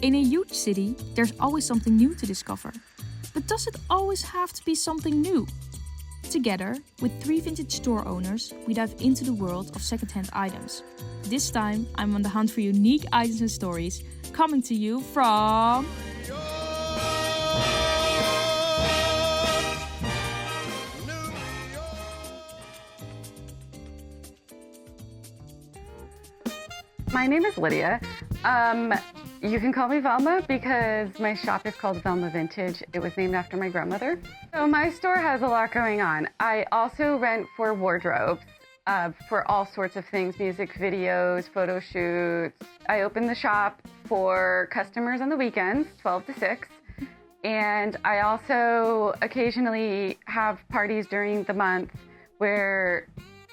In a huge city, there's always something new to discover. But does it always have to be something new? Together, with 3 vintage store owners, we dive into the world of secondhand items. This time, I'm on the hunt for unique items and stories, coming to you from... My name is Lydia. You can call me Velma because my shop is called Velma Vintage. It was named after my grandmother. So my store has a lot going on. I also rent for wardrobes for all sorts of things, music videos, photo shoots. I open the shop for customers on the weekends, 12 to 6. And I also occasionally have parties during the month where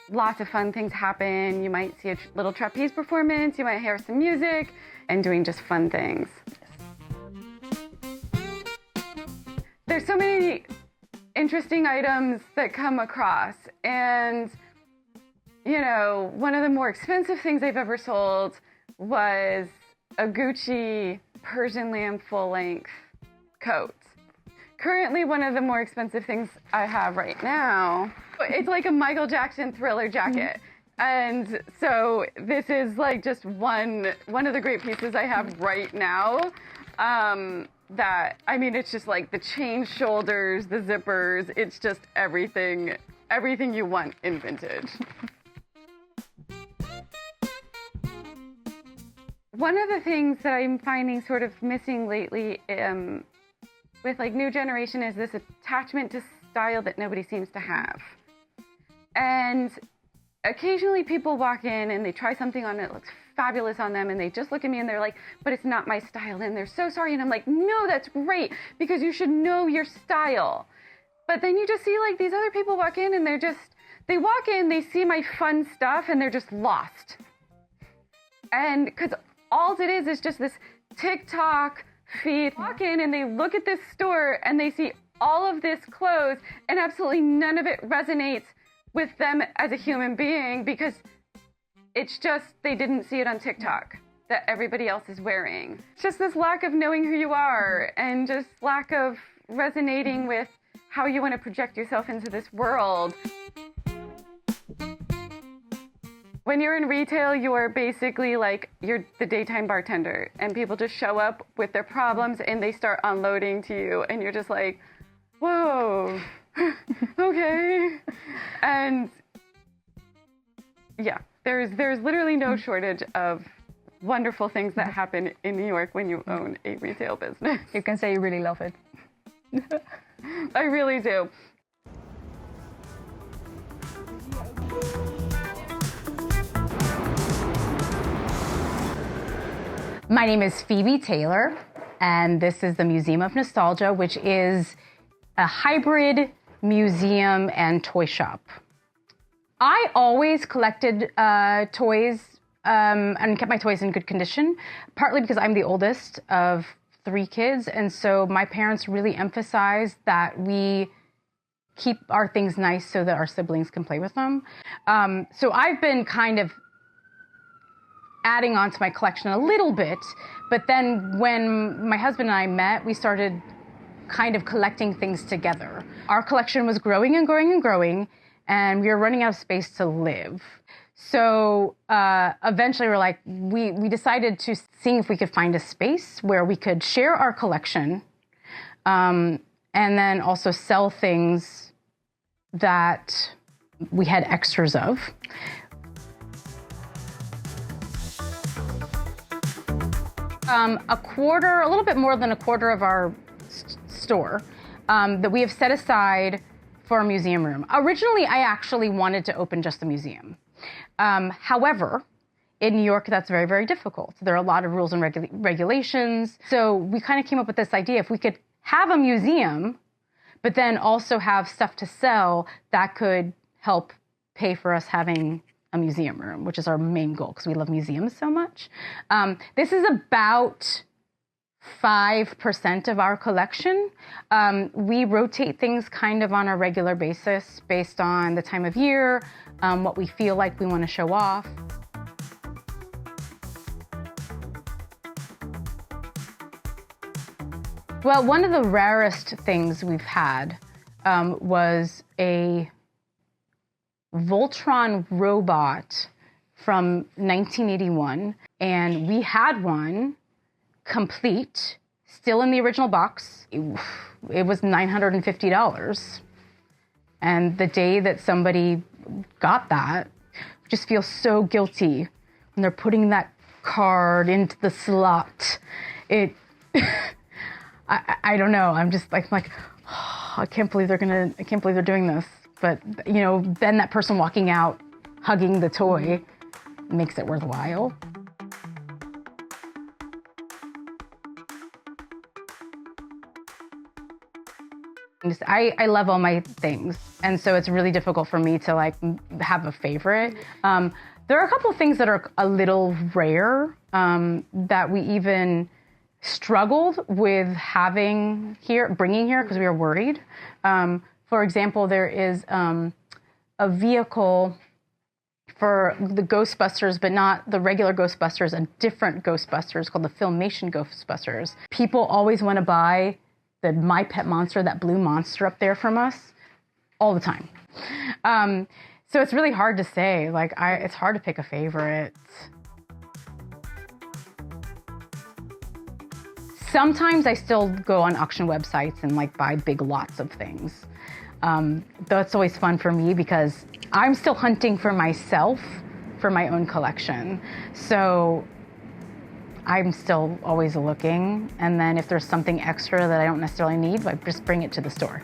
lots of fun things happen. You might see a little trapeze performance, you might hear some music, and doing just fun things. There's so many interesting items that come across, and you know, one of the more expensive things I've ever sold was a Gucci Persian lamb full-length coat. Currently, one of the more expensive things I have right now, it's like a Michael Jackson Thriller jacket. And so this is like just one of the great pieces I have right now. It's just like the chain shoulders, the zippers, it's just everything you want in vintage. One of the things that I'm finding sort of missing lately with like new generation is this attachment to style that nobody seems to have. And occasionally people walk in and they try something on that looks fabulous on them and they just look at me and they're like, but it's not my style, and they're so sorry. And I'm like, no, that's great, because you should know your style. But then you just see like these other people walk in and they walk in, they see my fun stuff and they're just lost. And because all it is just this TikTok feed. Walk in and they look at this store and they see all of this clothes and absolutely none of it resonates with them as a human being, because it's just they didn't see it on TikTok that everybody else is wearing. It's just this lack of knowing who you are and just lack of resonating with how you want to project yourself into this world. When you're in retail, you are basically like, you're the daytime bartender, and people just show up with their problems and they start unloading to you, and you're just like, whoa, okay. And yeah, there's literally no shortage of wonderful things that happen in New York when you own a retail business. You can say you really love it. I really do. My name is Phoebe Taylor, and this is the Museum of Nostalgia, which is a hybrid museum and toy shop. I always collected toys and kept my toys in good condition, partly because I'm the oldest of 3 kids, and so my parents really emphasized that we keep our things nice so that our siblings can play with them. So I've been kind of adding on to my collection a little bit, but then when my husband and I met, we started kind of collecting things together. Our collection was growing and growing and growing, and we were running out of space to live. So eventually we're like, we decided to see if we could find a space where we could share our collection and then also sell things that we had extras of. A little bit more than a quarter of our store that we have set aside for a museum room. Originally, I actually wanted to open just a museum. However, in New York, that's very, very difficult. There are a lot of rules and regulations. So we kind of came up with this idea, if we could have a museum, but then also have stuff to sell that could help pay for us having a museum room, which is our main goal because we love museums so much. This is about 5% of our collection. We rotate things kind of on a regular basis based on the time of year, what we feel like we want to show off. Well, one of the rarest things we've had was a Voltron robot from 1981, and we had one complete, still in the original box. It was $950. And the day that somebody got that, I just feel so guilty when they're putting that card into the slot. It, I don't know. I'm like, oh, I can't believe they're doing this. But, you know, then that person walking out, hugging the toy, makes it worthwhile. I love all my things, and so it's really difficult for me to like have a favorite. There are a couple of things that are a little rare that we even struggled with bringing here because we were worried. For example, there is a vehicle for the Ghostbusters, but not the regular Ghostbusters, a different Ghostbusters called the Filmation Ghostbusters. People always want to buy the My Pet Monster, that blue monster up there from us, all the time. So it's really hard to say. Like, it's hard to pick a favorite. Sometimes I still go on auction websites and like buy big lots of things. Though it's always fun for me because I'm still hunting for myself for my own collection. So I'm still always looking. And then if there's something extra that I don't necessarily need, I just bring it to the store.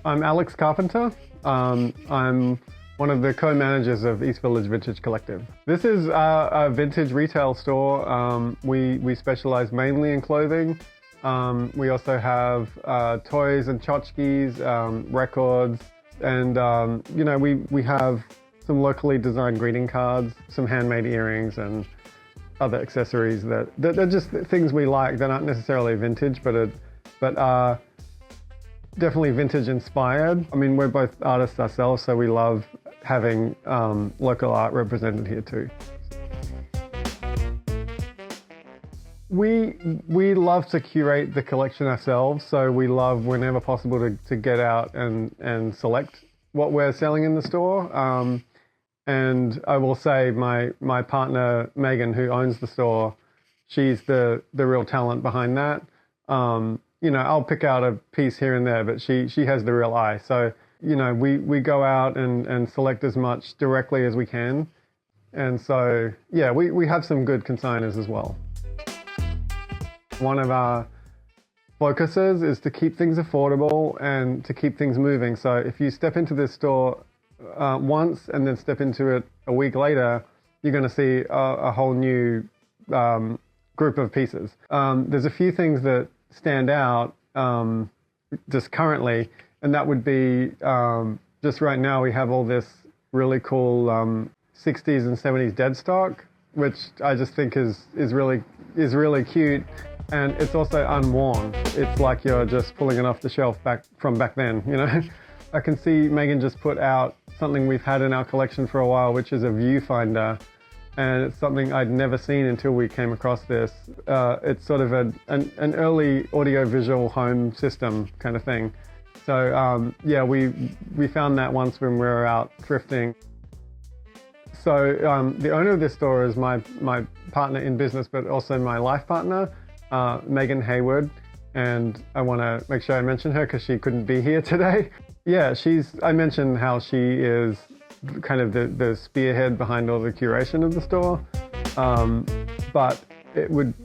I'm Alex Carpenter. I'm one of the co-managers of East Village Vintage Collective. This is a vintage retail store. We specialize mainly in clothing. We also have toys and tchotchkes, records, and you know, we have some locally designed greeting cards, some handmade earrings, and other accessories that they're just things we like. They're not necessarily vintage, but are definitely vintage inspired. I mean, we're both artists ourselves, so we love having local art represented here too. We love to curate the collection ourselves, so we love whenever possible to get out and select what we're selling in the store. And I will say my partner Megan, who owns the store, she's the real talent behind that. You know, I'll pick out a piece here and there, but she has the real eye. So, you know, we go out and select as much directly as we can. And so, yeah, we have some good consigners as well. One of our focuses is to keep things affordable and to keep things moving. So if you step into this store once and then step into it a week later, you're going to see a whole new group of pieces. There's a few things that stand out just currently, and that would be just right now we have all this really cool 60s and 70s dead stock, which I just think is really cute, and it's also unworn. It's like you're just pulling it off the shelf back then, you know. I can see Megan just put out something we've had in our collection for a while, which is a viewfinder. And it's something I'd never seen until we came across this. It's sort of an early audio-visual home system kind of thing. So yeah, we found that once when we were out thrifting. So the owner of this store is my partner in business, but also my life partner, Megan Hayward. And I want to make sure I mention her because she couldn't be here today. Yeah, I mentioned how she is kind of the spearhead behind all the curation of the store. But it would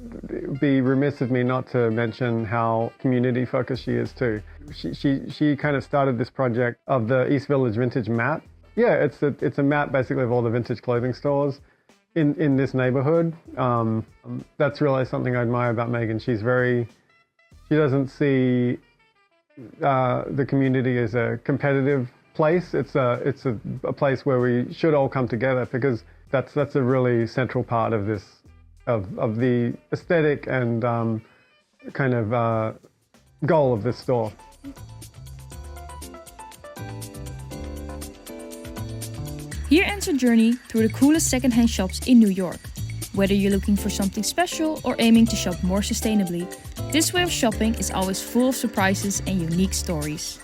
be remiss of me not to mention how community focused she is too. She kind of started this project of the East Village Vintage Map. Yeah, it's a map basically of all the vintage clothing stores in this neighborhood. That's really something I admire about Megan. She doesn't see the community as a competitive place. It's a place where we should all come together, because that's a really central part of this of the aesthetic and kind of goal of this store. Here ends our journey through the coolest secondhand shops in New York. Whether you're looking for something special or aiming to shop more sustainably, this way of shopping is always full of surprises and unique stories.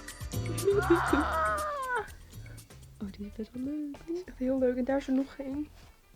Oh, die is best wel leuk. Die is echt heel leuk. En daar is er nog één.